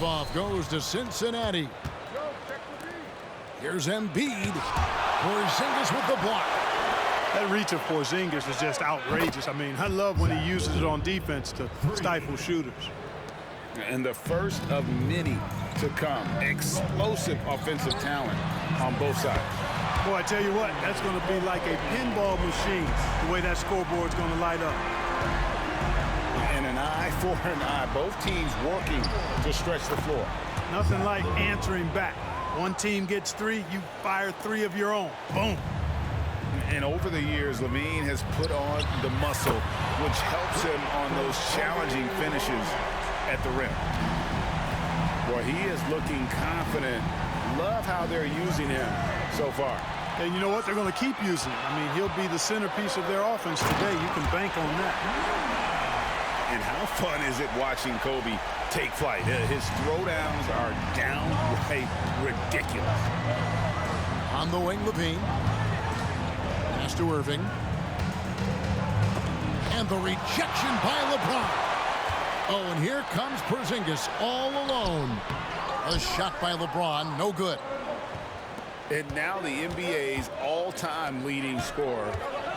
tip-off goes to Cincinnati. Here's Embiid. Porzingis with the block. That reach of Porzingis is just outrageous. I mean, I love when he uses it on defense to stifle shooters. And the first of many to come. Explosive offensive talent on both sides. Boy, I tell you what, that's going to be like a pinball machine, the way that scoreboard's going to light up. And an eye for an eye. Both teams working to stretch the floor. Nothing like answering back. One team gets three, you fire three of your own. Boom. And over the years, LaVine has put on the muscle, which helps him on those challenging finishes at the rim. Boy, he is looking confident. Love how they're using him so far. And you know what? They're going to keep using him. I mean, he'll be the centerpiece of their offense today. You can bank on that. And how fun is it watching Kobe take flight? His throwdowns are downright ridiculous. On the wing, LaVine. Pass to Irving. And the rejection by LeBron. Oh, and here comes Porzingis all alone. A shot by LeBron, no good. And now the NBA's all-time leading scorer.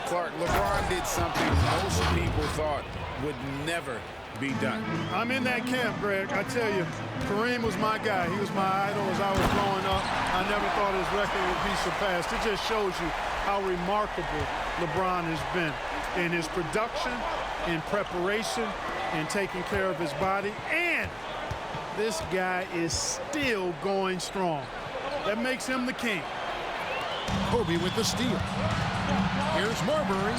Clark, LeBron did something most people thought would never be done. I'm in that camp, Greg. I tell you, Kareem was my guy. He was my idol as I was growing up. I never thought his record would be surpassed. It just shows you how remarkable LeBron has been in his production, in preparation, in taking care of his body. And this guy is still going strong. That makes him the king. Kobe with the steal. Here's Marbury.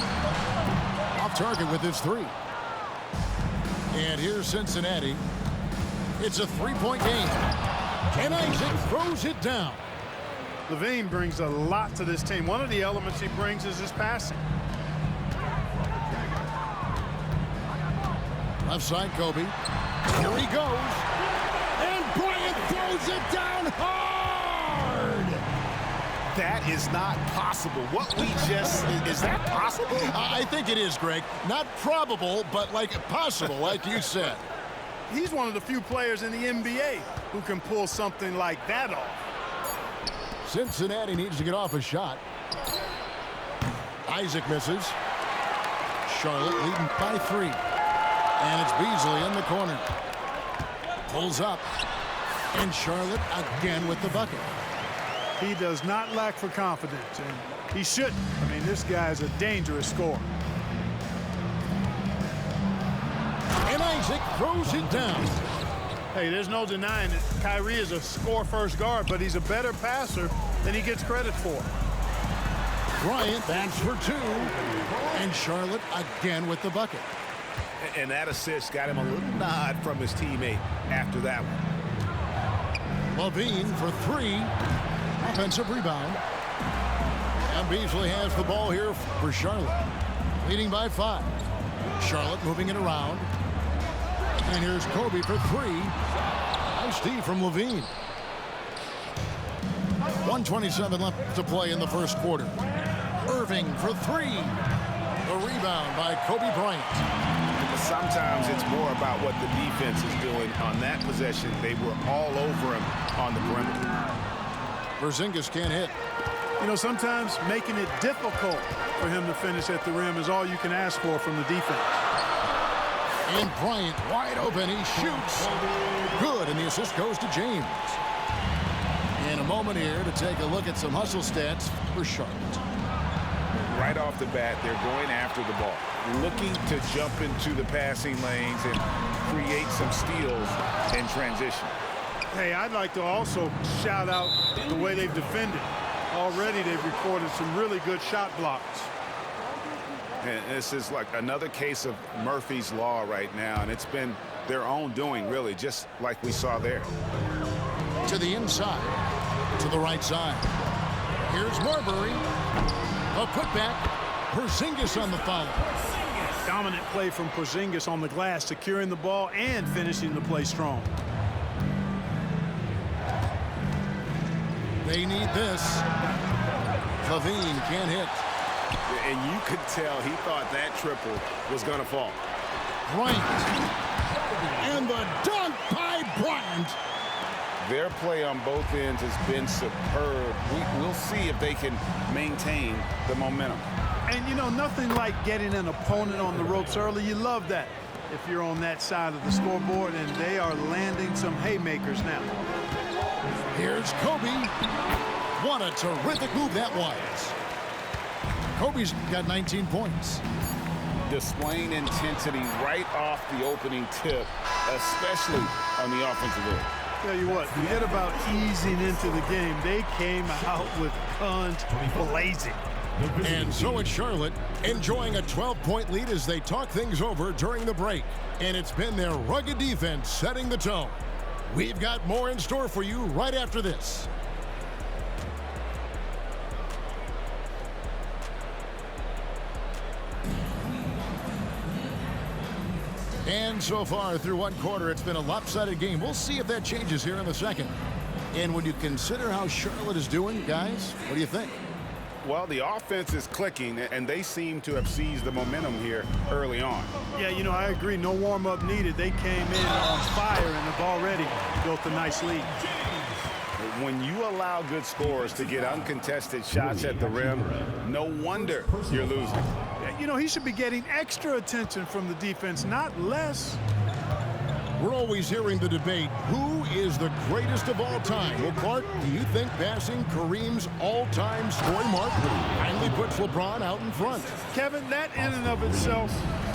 Off target with his three. And here's Cincinnati. It's a three-point game. And Isaac throws it down. LaVine brings a lot to this team. One of the elements he brings is his passing. Left side, Kobe. Here he goes. And Bryant throws it down hard. That is not possible. What we just, is that possible? I think it is, Greg. Not probable, but like possible, like you said. He's one of the few players in the NBA who can pull something like that off. Cincinnati needs to get off a shot. Isaac misses. Charlotte leading by 3. And it's Beasley in the corner. Pulls up. And Charlotte again with the bucket. He does not lack for confidence, and he shouldn't. I mean, this guy is a dangerous scorer. And Isaac throws it down. Hey, there's no denying it. Kyrie is a score-first guard, but he's a better passer than he gets credit for. Bryant, that's for 2. And Charlotte again with the bucket. And that assist got him a little nod from his teammate after that one. LaVine for 3. Offensive rebound. And Beasley has the ball here for Charlotte. Leading by 5. Charlotte moving it around. And here's Kobe for 3. Nice D from LaVine. 1:27 left to play in the first quarter. Irving for 3. The rebound by Kobe Bryant. Sometimes it's more about what the defense is doing on that possession. They were all over him on the perimeter. Porzingis can't hit. You know, sometimes making it difficult for him to finish at the rim is all you can ask for from the defense. And Bryant wide open. He shoots. Good, and the assist goes to James. In a moment here to take a look at some hustle stats for Charlotte. Right off the bat, they're going after the ball, looking to jump into the passing lanes and create some steals in transition. Hey, I'd like to also shout out the way they've defended. Already they've recorded some really good shot blocks. And this is like another case of Murphy's Law right now, and it's been their own doing, really, just like we saw there. To the inside, to the right side. Here's Marbury. A putback. Porzingis on the foul. Dominant play from Porzingis on the glass, securing the ball and finishing the play strong. They need this. LaVine can't hit. And you could tell he thought that triple was going to fall. Bryant. And the dunk by Bryant. Their play on both ends has been superb. We'll see if they can maintain the momentum. And, you know, nothing like getting an opponent on the ropes early. You love that if you're on that side of the scoreboard, and they are landing some haymakers now. Here's Kobe. What a terrific move that was. Kobe's got 19 points. Displaying intensity right off the opening tip, especially on the offensive end. Tell you what, forget about easing into the game. They came out with guns blazing. And so it's Charlotte enjoying a 12-point lead as they talk things over during the break. And it's been their rugged defense setting the tone. We've got more in store for you right after this. And so far through one quarter, it's been a lopsided game. We'll see if that changes here in the second. And when you consider how Charlotte is doing, guys, what do you think? Well, the offense is clicking, and they seem to have seized the momentum here early on. Yeah, you know, I agree. No warm-up needed. They came in on fire and have already built a nice lead. When you allow good scorers to get uncontested shots at the rim, no wonder you're losing. You know, he should be getting extra attention from the defense, not less. We're always hearing the debate, who is the greatest of all time? Well, Clark, do you think passing Kareem's all-time scoring mark finally puts LeBron out in front? Kevin, that in and of itself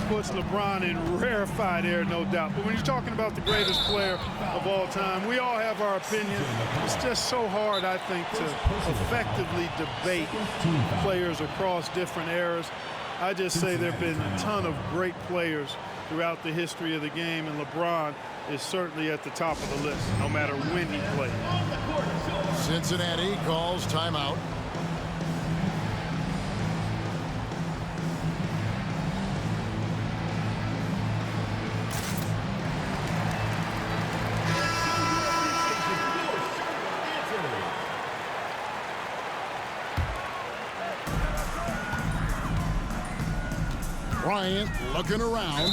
puts LeBron in rarefied air, no doubt. But when you're talking about the greatest player of all time, we all have our opinion. It's just so hard, I think, to effectively debate players across different eras. I just say there have been a ton of great players throughout the history of the game, and LeBron is certainly at the top of the list, no matter when he played. Cincinnati calls timeout. Bryant looking around,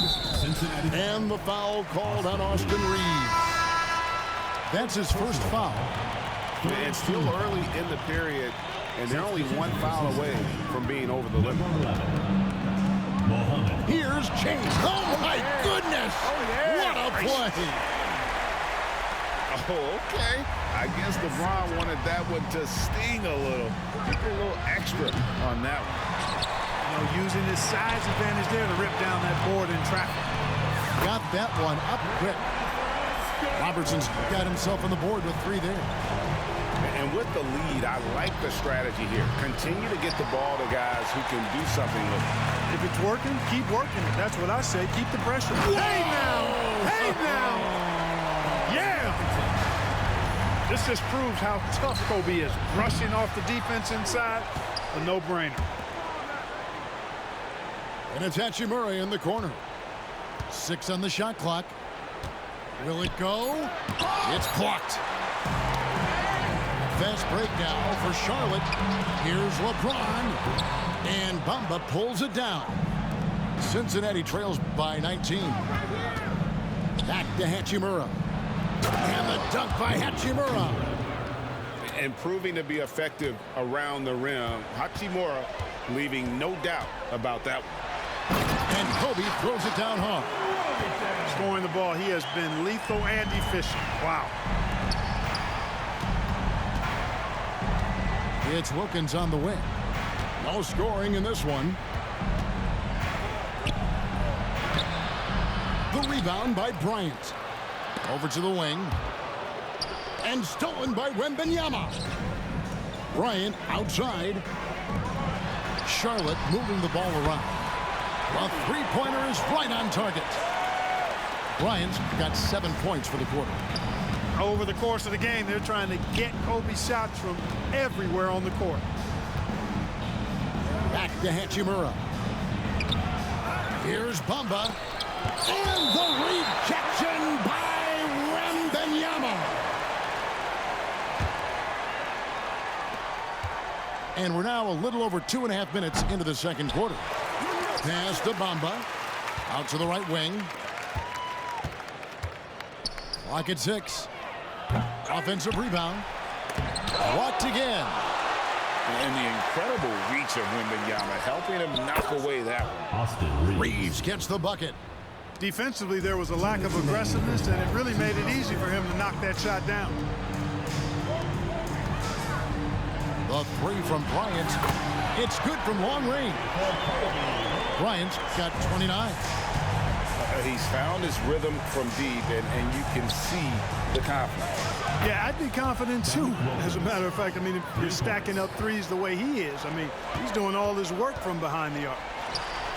and the foul called on Austin Reeves. That's his first foul. It's still early in the period, and they're only one foul away from being over the limit. Here's Chase. Oh, my goodness! What a play! Oh, okay. I guess LeBron wanted that one to sting a little. Get a little extra on that one. You know, using his size advantage there to rip down that board in traffic. Got that one up quick. Robertson's got himself on the board with 3 there. And with the lead, I like the strategy here. Continue to get the ball to guys who can do something with it. If it's working, keep working it. That's what I say. Keep the pressure. Hey now! Hey now! Yeah! This just proves how tough Kobe is. Rushing off the defense inside, a no-brainer. And it's Hachimura in the corner. 6 on the shot clock. Will it go? It's blocked. Fast break now for Charlotte. Here's LeBron. And Bamba pulls it down. Cincinnati trails by 19. Back to Hachimura. And the dunk by Hachimura. And proving to be effective around the rim. Hachimura leaving no doubt about that one. And Kobe throws it down hard. Scoring the ball, he has been lethal and efficient. Wow. It's Wilkins on the wing. No scoring in this one. The rebound by Bryant. Over to the wing. And stolen by Wembanyama. Bryant outside. Charlotte moving the ball around. A three-pointer is right on target. Bryant's got 7 points for the quarter. Over the course of the game, they're trying to get Kobe shots from everywhere on the court. Back to Hachimura. Here's Bamba. And the rejection by Wembanyama. And we're now a little over 2.5 minutes into the second quarter. Pass to Bamba. Out to the right wing. Clock at 6. Offensive rebound. Blocked again. And the incredible reach of Wembanyama, helping him knock away that one. Reeves gets the bucket. Defensively, there was a lack of aggressiveness, and it really made it easy for him to knock that shot down. The three from Bryant. It's good from long range. Bryant's got 29. He's found his rhythm from deep, and you can see the confidence. Yeah, I'd be confident too. As a matter of fact, I mean, if you're stacking up threes the way he is, I mean, he's doing all his work from behind the arc.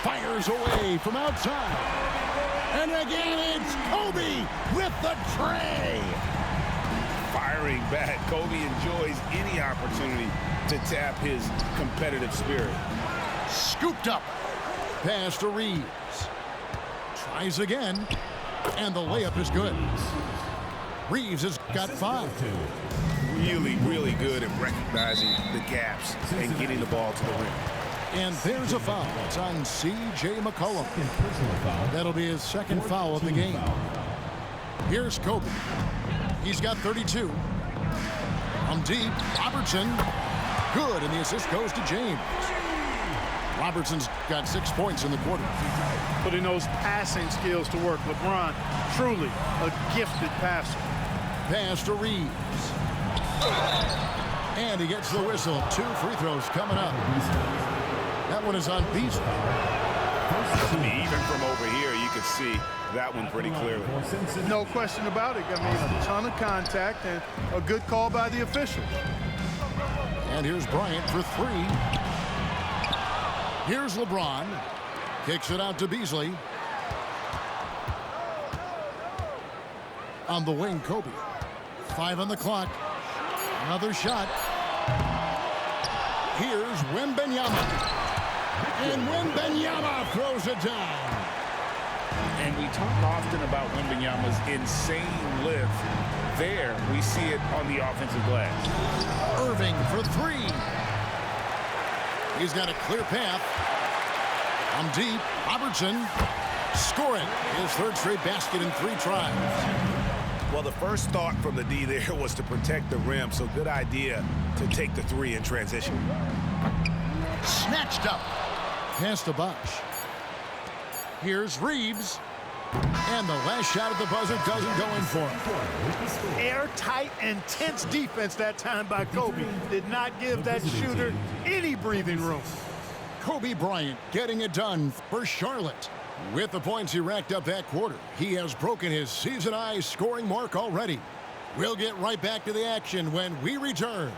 Fires away from outside. And again, it's Kobe with the tray. Firing back, Kobe enjoys any opportunity to tap his competitive spirit. Scooped up. Pass to Reeves. Tries again. And the layup is good. Reeves has got 5. Really, really good at recognizing the gaps and getting the ball to the rim. And there's a foul. It's on C.J. McCollum. That'll be his second foul of the game. Here's Kobe. He's got 32. From deep, Robertson. Good, and the assist goes to James. Robertson's got 6 points in the quarter. Putting those passing skills to work. LeBron, truly a gifted passer. Pass to Reeves. And he gets the whistle. 2 free throws coming up. That one is on Beasley. Even from over here, you can see that one pretty clearly. No question about it. I mean, a ton of contact and a good call by the officials. And here's Bryant for 3. Here's LeBron. Kicks it out to Beasley. On the wing, Kobe. 5 on the clock. Another shot. Here's Wembanyama. And Wembanyama throws it down. And we talk often about Wembanyama's insane lift. There, we see it on the offensive glass. Irving for 3. He's got a clear path. From deep, Robertson scoring his 3rd straight basket in 3 tries. Well, the first thought from the D there was to protect the rim, so good idea to take the 3 in transition. Snatched up. Pass to Bosh. Here's Reeves. And the last shot at the buzzer doesn't go in for him. Airtight, intense defense that time by Kobe. Did not give that shooter any breathing room. Kobe Bryant getting it done for Charlotte. With the points he racked up that quarter, he has broken his season-high scoring mark already. We'll get right back to the action when we return.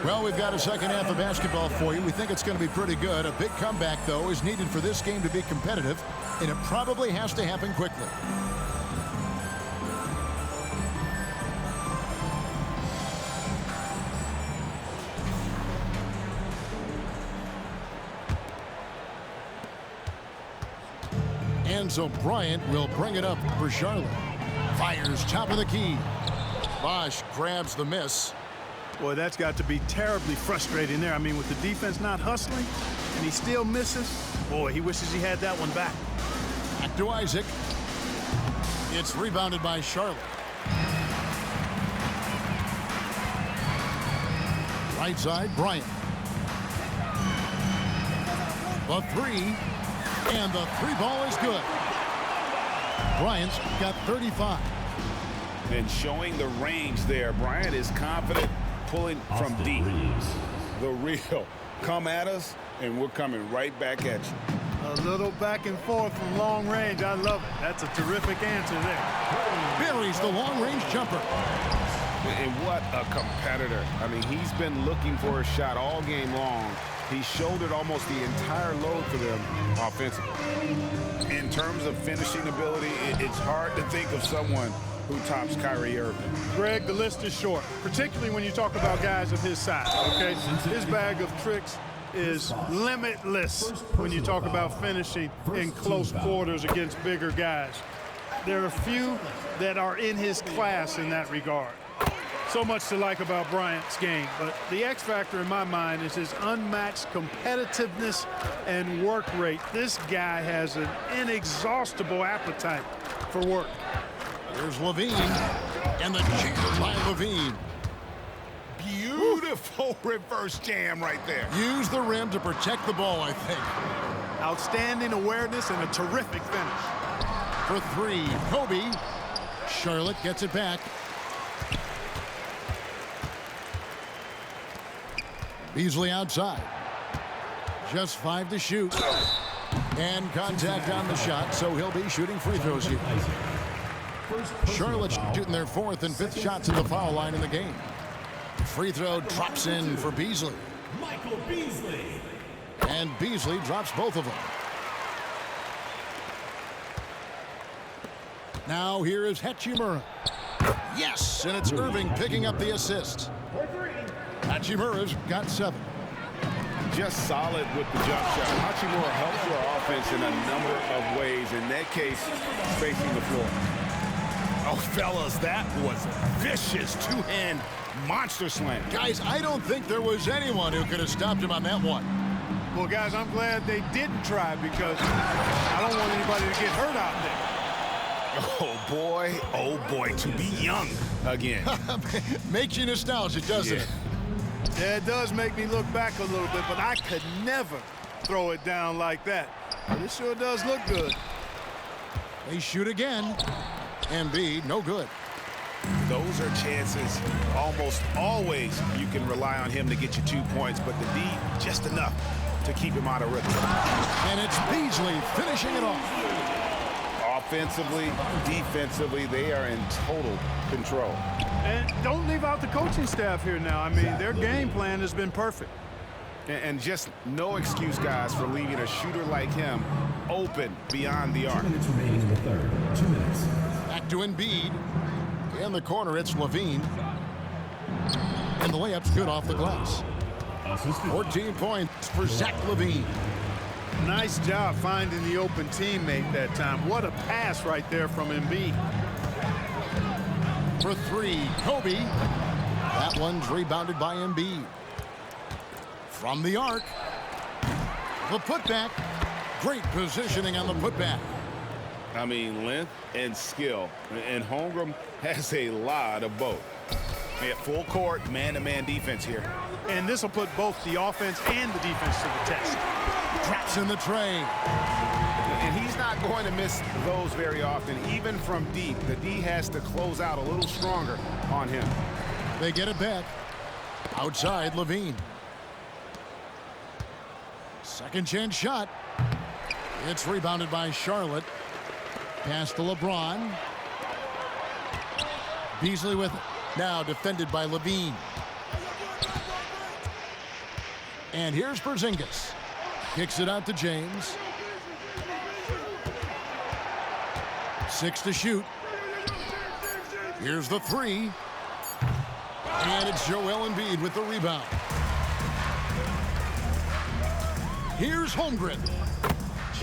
Well, we've got a second half of basketball for you. We think it's going to be pretty good. A big comeback, though, is needed for this game to be competitive, and it probably has to happen quickly. And so Bryant will bring it up for Charlotte. Fires top of the key. Bosh grabs the miss. Boy, that's got to be terribly frustrating there. I mean, with the defense not hustling and he still misses, boy, he wishes he had that one back. Back to Isaac. It's rebounded by Charlotte. Right side, Bryant. The 3. And the 3 ball is good. Bryant's got 35. And showing the range there, Bryant is confident pulling from deep. The real. Come at us, and we're coming right back at you. A little back and forth from long range. I love it. That's a terrific answer there. Buries the long-range jumper. And what a competitor. I mean, he's been looking for a shot all game long. He shouldered almost the entire load for them offensively. In terms of finishing ability, it's hard to think of someone who tops Kyrie Irving. Greg, the list is short, particularly when you talk about guys of his size, okay? His bag of tricks is limitless when you talk about finishing in close quarters against bigger guys. There are few that are in his class in that regard. So much to like about Bryant's game, but the X factor in my mind is his unmatched competitiveness and work rate. This guy has an inexhaustible appetite for work. Here's Levine, and the cheer by Levine. Beautiful reverse jam right there. Use the rim to protect the ball, I think. Outstanding awareness and a terrific finish. For three, Kobe. Charlotte gets it back. Beasley outside. Just 5 to shoot. And contact on the shot, so he'll be shooting free throws here. Charlotte's shooting their 4th and 5th shots at the foul line in the game. Free throw drops in for Beasley. Michael Beasley. And Beasley drops both of them. Now here is Hachimura. Yes, and it's Irving picking up the assist. Hachimura's got 7. Just solid with the jump shot. Hachimura helps your offense in a number of ways. In that case, facing the floor. Oh, fellas, that was a vicious two-hand monster slam. Guys, I don't think there was anyone who could have stopped him on that one. Well, guys, I'm glad they didn't try because I don't want anybody to get hurt out there. Oh boy, to be young again. Makes you nostalgic, doesn't it? Yeah, it does make me look back a little bit, but I could never throw it down like that. But it sure does look good. They shoot again. Embiid, no good. Those are chances. Almost always you can rely on him to get you 2 points, but the D, just enough to keep him out of rhythm. And it's Beasley finishing it off. Offensively, defensively, they are in total control. And don't leave out the coaching staff here now. I mean, their game plan has been perfect. And just no excuse, guys, for leaving a shooter like him open beyond the arc. 2 minutes remaining in the third. 2 minutes. Back to Embiid. In the corner, it's Levine. And the layup's good off the glass. 14 points for Zach Levine. Nice job finding the open teammate that time. What a pass right there from Embiid. For 3, Kobe. That one's rebounded by Embiid. From the arc. The putback. Great positioning on the putback. I mean, length and skill. And Holmgren has a lot of both. At full court, man-to-man defense here. And this will put both the offense and the defense to the test. Traps in the tray. And he's not going to miss those very often, even from deep. The D has to close out a little stronger on him. They get it back. Outside, Levine. Second chance shot. It's rebounded by Charlotte. Pass to LeBron. Beasley with it. Now defended by Levine. And here's Porzingis. Kicks it out to James. 6 to shoot. Here's the 3. And it's Joel Embiid with the rebound. Here's Holmgren.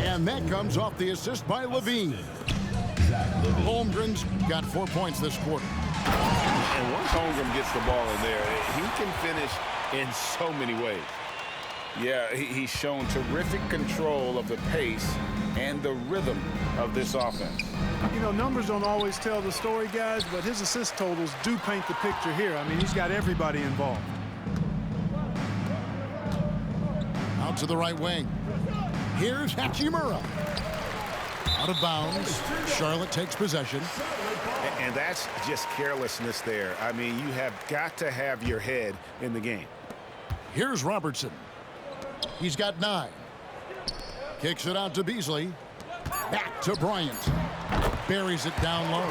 And that comes off the assist by Levine. Holmgren's got 4 points this quarter. And once Holmgren gets the ball in there, he can finish in so many ways. Yeah, he's shown terrific control of the pace and the rhythm of this offense. You know, numbers don't always tell the story, guys, but his assist totals do paint the picture here. I mean, he's got everybody involved. Out to the right wing. Here's Hachimura. Out of bounds. Charlotte takes possession. And that's just carelessness there. I mean, you have got to have your head in the game. Here's Robertson. He's got 9. Kicks it out to Beasley. Back to Bryant. Buries it down low.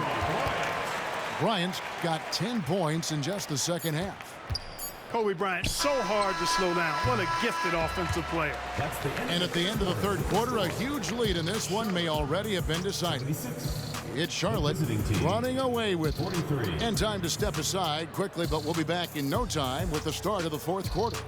Bryant's got 10 points in just the second half. Kobe Bryant, so hard to slow down. What a gifted offensive player. And at the end of the third quarter, a huge lead in this one may already have been decided. It's Charlotte running away with it. And time to step aside quickly, but we'll be back in no time with the start of the fourth quarter.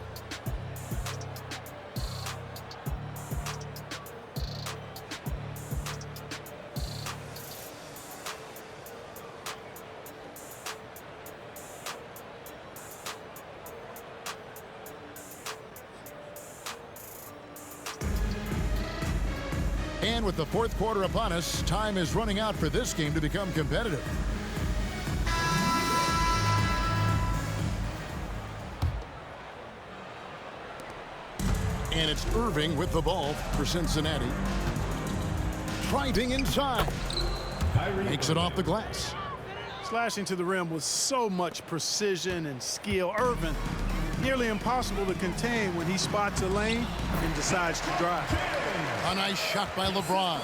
And with the fourth quarter upon us, time is running out for this game to become competitive. And it's Irving with the ball for Cincinnati. Driving inside. Makes it off the glass. Slashing to the rim with so much precision and skill. Irving, nearly impossible to contain when he spots a lane and decides to drive. A nice shot by LeBron.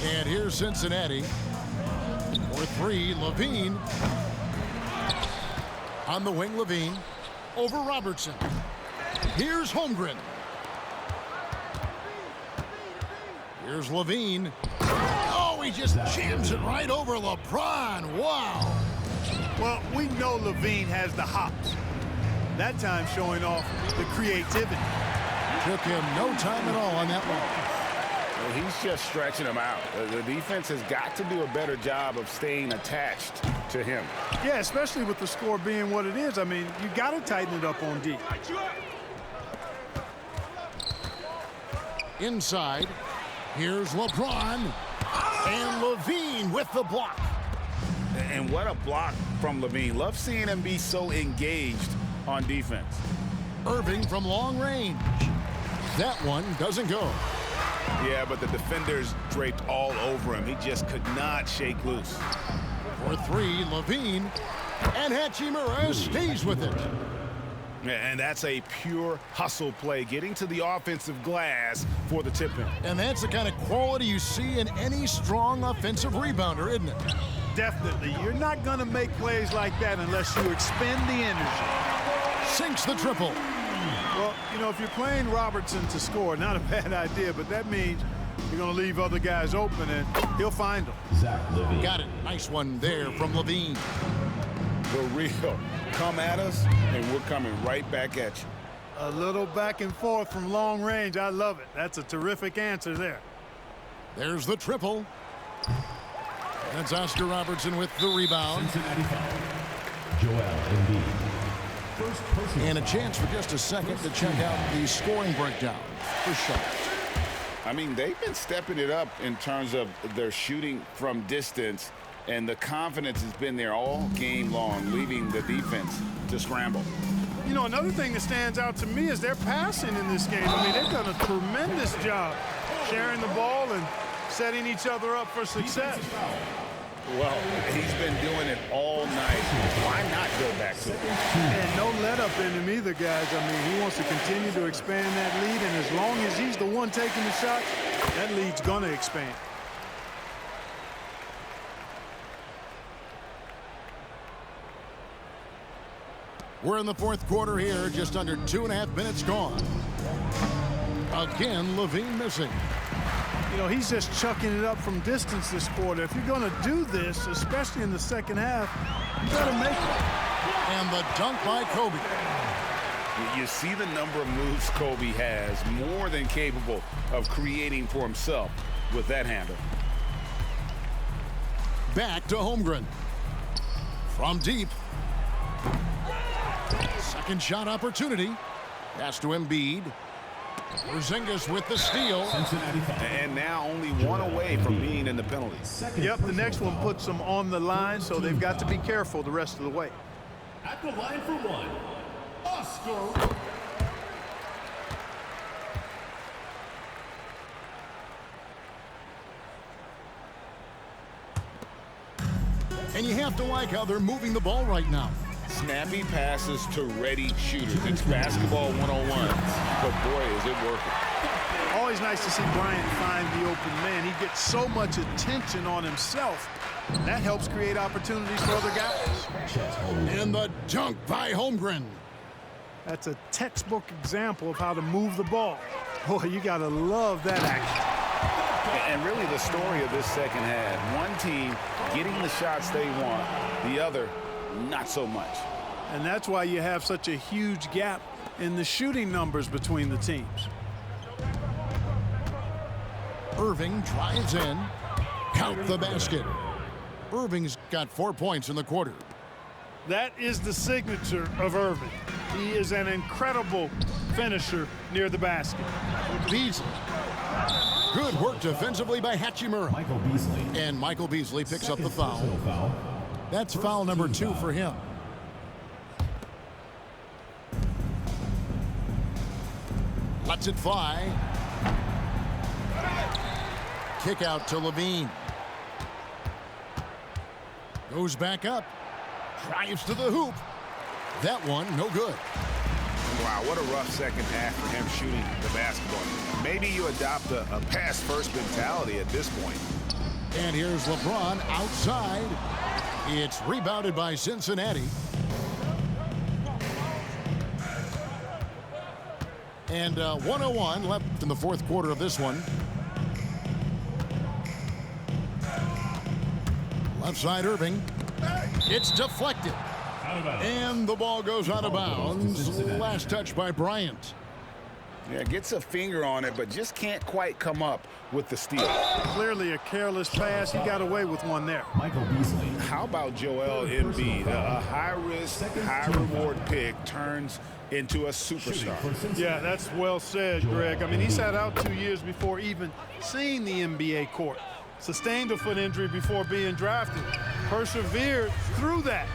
And here's Cincinnati. For three, LaVine. On the wing, LaVine. Over Robertson. Here's Holmgren. Here's LaVine. Oh, he just jams it right over LeBron. Wow. Well, we know LaVine has the hops. That time showing off the creativity. Took him no time at all on that one. Well, he's just stretching him out. The defense has got to do a better job of staying attached to him. Yeah, especially with the score being what it is. I mean, you got to tighten it up on D. Inside. Here's LeBron. And LaVine with the block. And what a block from LaVine. Love seeing him be so engaged on defense. Irving from long range. That one doesn't go. Yeah, but the defenders draped all over him. He just could not shake loose. For three, LaVine. And Hachimura stays with it. And that's a pure hustle play, getting to the offensive glass for the tip-in. And that's the kind of quality you see in any strong offensive rebounder, isn't it? Definitely. You're not going to make plays like that unless you expend the energy. Sinks the triple. Well, you know, if you're playing Robertson to score, not a bad idea, but that means you're going to leave other guys open, and he'll find them. Zach LaVine. Got it. Nice one there from LaVine. For real. Come at us, and we're coming right back at you. A little back and forth from long range. I love it. That's a terrific answer there. There's the triple. That's Oscar Robertson with the rebound. Cincinnati foul. Joel Embiid. First personal And a foul. chance for just a second to check out the scoring breakdown for Charlotte. I mean, they've been stepping it up in terms of their shooting from distance, and the confidence has been there all game long, leaving the defense to scramble. You know, another thing that stands out to me is their passing in this game. I mean, they've done a tremendous job sharing the ball and setting each other up for success. Well, he's been doing it all night. Why not go back to it? And no let up in him either, guys. I mean, he wants to continue to expand that lead, and as long as he's the one taking the shot, that lead's going to expand. We're in the fourth quarter here, just under 2.5 minutes gone. Again, LaVine missing. You know, he's just chucking it up from distance this quarter. If you're going to do this, especially in the second half, you got to make it. And the dunk by Kobe. You see the number of moves Kobe has, more than capable of creating for himself with that handle. Back to Holmgren. From deep. Second shot opportunity. Pass to Embiid. Porzingis with the steal. Cincinnati foul. And now only one away from being in the penalties. Second Yep, the next personal one puts them on the line, so they've got to be careful the rest of the way. At the line for one, Oscar. And you have to like how they're moving the ball right now. Snappy passes to ready shooters. It's basketball 101, but boy, is it working. Always nice to see Bryant find the open man. He gets so much attention on himself. That helps create opportunities for other guys. And the dunk by Holmgren. That's a textbook example of how to move the ball. Boy, you got to love that action. And really the story of this second half, one team getting the shots they want, the other not so much. And that's why you have such a huge gap in the shooting numbers between the teams. Irving drives in. Count the basket. Irving's got 4 points in the quarter. That is the signature of Irving. He is an incredible finisher near the basket. Beasley. Good work defensively by Hachimura. Michael Beasley. And Michael Beasley picks up the foul. Personal foul. That's foul number 2 for him. Lets it fly. Kick out to Levine. Goes back up. Drives to the hoop. That one, no good. Wow, what a rough second half for him shooting the basketball. Maybe you adopt a pass-first mentality at this point. And here's LeBron outside. It's rebounded by Cincinnati. And 1:01 left in the fourth quarter of this one. Left side Irving. It's deflected. And the ball goes out of bounds. Last touch by Bryant. Yeah, gets a finger on it, but just can't quite come up with the steal. Clearly a careless pass. He got away with one there. Michael Beasley. How about Joel Embiid? A high-risk, high-reward pick turns into a superstar. Yeah, that's well said, Greg. I mean, he sat out 2 years before even seeing the NBA court. Sustained a foot injury before being drafted. Persevered through that.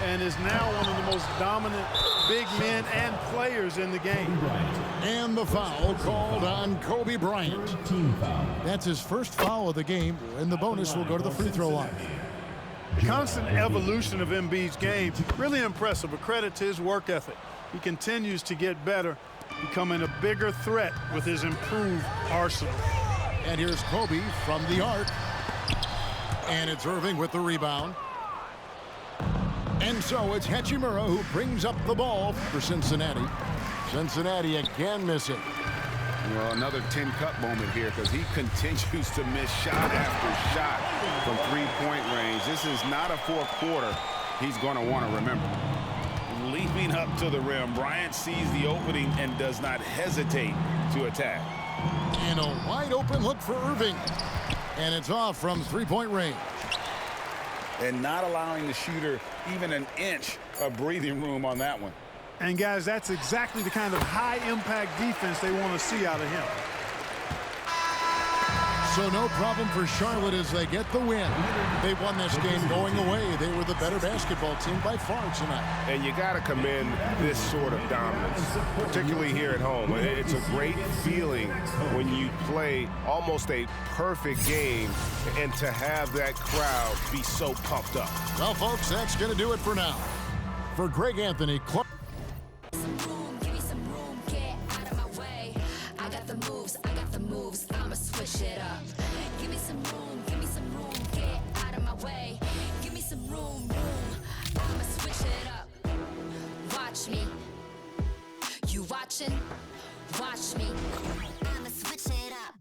And is now one of the most dominant big men and players in the game. And the foul called on Kobe Bryant. Team foul. That's his first foul of the game, and the bonus will go to the free throw line. The constant evolution of Embiid's game, really impressive. A credit to his work ethic. He continues to get better, becoming a bigger threat with his improved arsenal. And here's Kobe from the arc. And it's Irving with the rebound. And so it's Hachimura who brings up the ball for Cincinnati. Cincinnati again missing. Well, another tin cup moment here because he continues to miss shot after shot from three-point range. This is not a fourth quarter he's going to want to remember. Leaping up to the rim, Bryant sees the opening and does not hesitate to attack. And a wide open look for Irving. And it's off from three-point range. And not allowing the shooter even an inch of breathing room on that one. And guys, that's exactly the kind of high-impact defense they want to see out of him. So no problem for Charlotte as they get the win. They won this game going away. They were the better basketball team by far tonight. And you got to commend this sort of dominance, particularly here at home. It's a great feeling when you play almost a perfect game and to have that crowd be so pumped up. Well, folks, that's going to do it for now. For Greg Anthony, Clark. Give me some room, get out of my way. I got the moves, I'ma switch it up. Give me some room, get out of my way. Give me some room, I'ma switch it up. Watch me, you watching? Watch me, I'ma switch it up.